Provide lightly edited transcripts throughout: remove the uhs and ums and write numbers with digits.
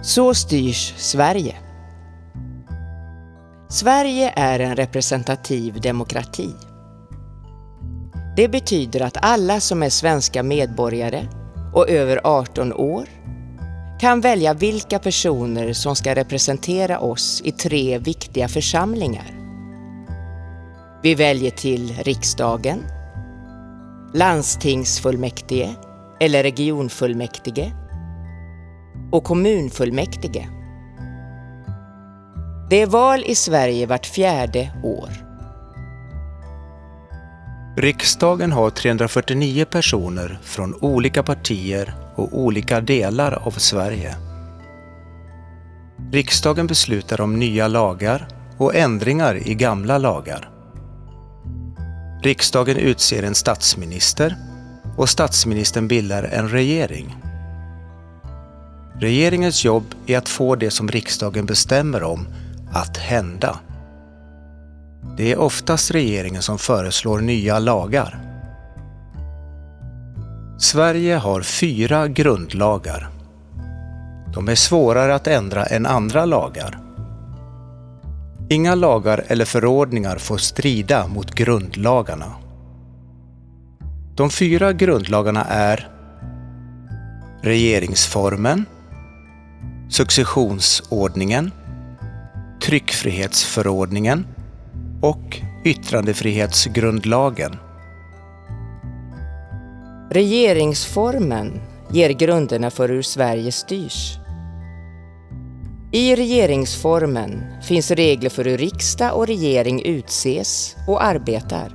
Så styrs Sverige. Sverige är en representativ demokrati. Det betyder att alla som är svenska medborgare och över 18 år kan välja vilka personer som ska representera oss i 3 viktiga församlingar. Vi väljer till riksdagen, landstingsfullmäktige eller regionfullmäktige och kommunfullmäktige. Det är val i Sverige vart 4:e år. Riksdagen har 349 personer från olika partier och olika delar av Sverige. Riksdagen beslutar om nya lagar och ändringar i gamla lagar. Riksdagen utser en statsminister och statsministern bildar en regering. Regeringens jobb är att få det som riksdagen bestämmer om att hända. Det är oftast regeringen som föreslår nya lagar. Sverige har 4 grundlagar. De är svårare att ändra än andra lagar. Inga lagar eller förordningar får strida mot grundlagarna. De 4 grundlagarna är regeringsformen, successionsordningen, tryckfrihetsförordningen och yttrandefrihetsgrundlagen. Regeringsformen ger grunderna för hur Sverige styrs. I regeringsformen finns regler för hur riksdag och regering utses och arbetar.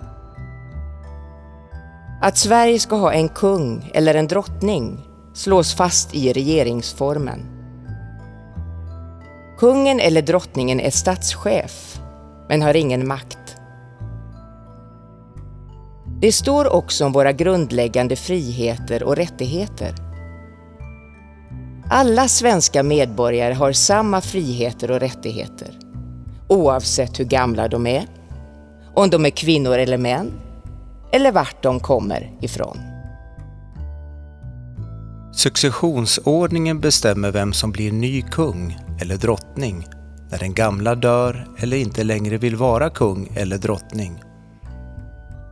Att Sverige ska ha en kung eller en drottning slås fast i regeringsformen. Kungen eller drottningen är statschef, men har ingen makt. Det står också om våra grundläggande friheter och rättigheter. Alla svenska medborgare har samma friheter och rättigheter, oavsett hur gamla de är, om de är kvinnor eller män, eller vart de kommer ifrån. Successionsordningen bestämmer vem som blir ny kung eller drottning när den gamla dör eller inte längre vill vara kung eller drottning.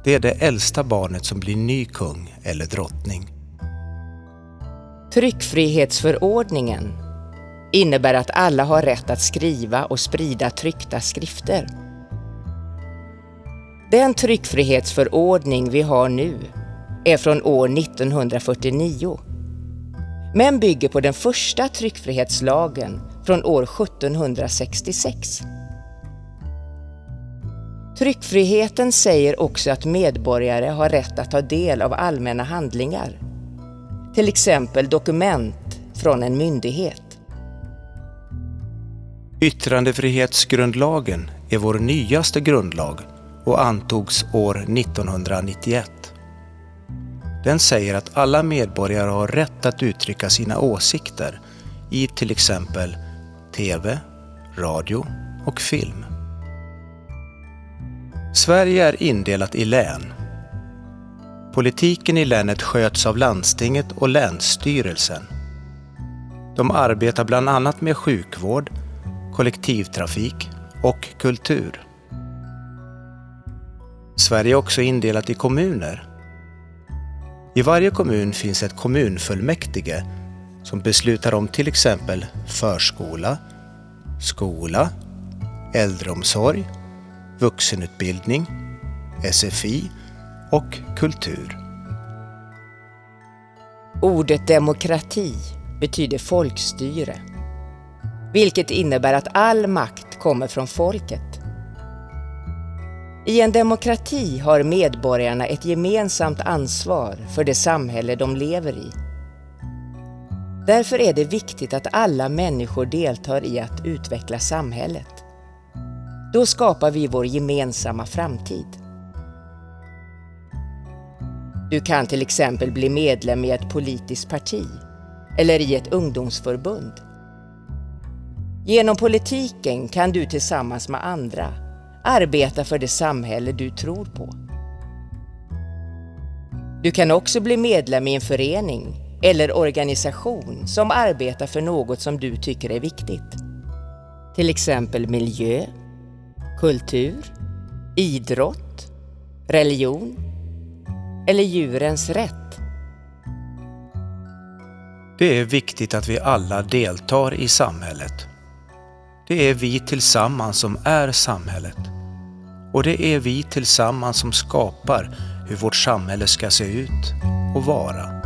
Det är det äldsta barnet som blir ny kung eller drottning. Tryckfrihetsförordningen innebär att alla har rätt att skriva och sprida tryckta skrifter. Den tryckfrihetsförordning vi har nu är från år 1949, men bygger på den första tryckfrihetslagen från år 1766. Tryckfriheten säger också att medborgare har rätt att ta del av allmänna handlingar, till exempel dokument från en myndighet. Yttrandefrihetsgrundlagen är vår nyaste grundlag och antogs år 1991. Den säger att alla medborgare har rätt att uttrycka sina åsikter i till exempel tv, radio och film. Sverige är indelat i län. Politiken i länet sköts av landstinget och länsstyrelsen. De arbetar bland annat med sjukvård, kollektivtrafik och kultur. Sverige är också indelat i kommuner. I varje kommun finns ett kommunfullmäktige som beslutar om till exempel förskola, skola, äldreomsorg, vuxenutbildning, SFI och kultur. Ordet demokrati betyder folkstyre, vilket innebär att all makt kommer från folket. I en demokrati har medborgarna ett gemensamt ansvar för det samhälle de lever i. Därför är det viktigt att alla människor deltar i att utveckla samhället. Då skapar vi vår gemensamma framtid. Du kan till exempel bli medlem i ett politiskt parti eller i ett ungdomsförbund. Genom politiken kan du tillsammans med andra arbeta för det samhälle du tror på. Du kan också bli medlem i en förening eller organisation som arbetar för något som du tycker är viktigt. Till exempel miljö, kultur, idrott, religion eller djurens rätt. Det är viktigt att vi alla deltar i samhället. Det är vi tillsammans som är samhället. Och det är vi tillsammans som skapar hur vårt samhälle ska se ut och vara.